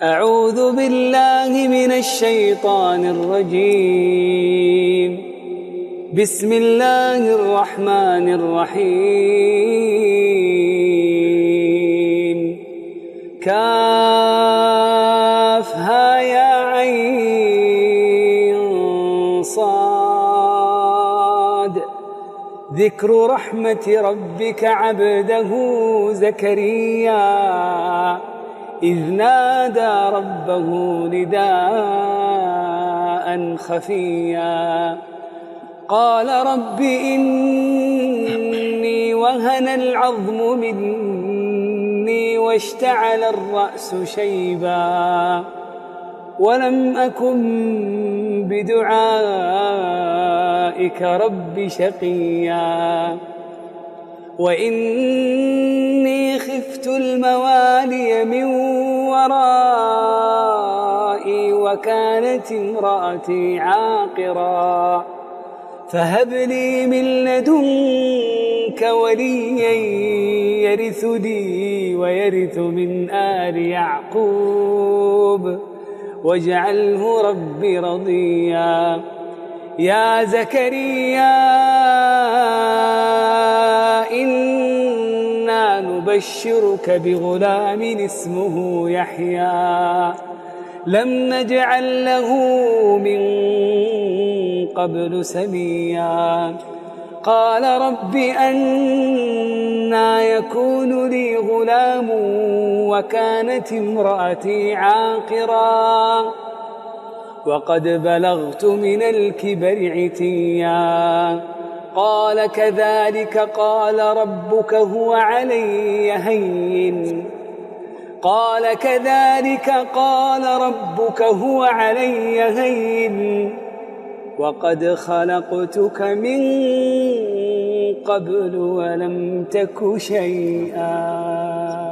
أعوذ بالله من الشيطان الرجيم. بسم الله الرحمن الرحيم. كافها يا عين صاد. ذكر رحمة ربك عبده زكريا إذ نادى ربه نداء خفيا قال رب إني وهن العظم مني واشتعل الرأس شيبا ولم أكن بدعائك رب شقيا وإني خفت الموالي من ورائي وكانت امرأتي عاقرا فهب لي من لدنك وليا يرثني ويرث من آل يعقوب واجعله رب رضيا. يا زكريا إنا نبشرك بغلام اسمه يحيى لم نجعل له من قبل سميا قال رب أنى يكون لي غلام وكانت امرأتي عاقرا وقد بلغت من الكبر عتيا قال كذلك قال ربك هو علي هين وقد خلقتك من قبل ولم تك شيئا.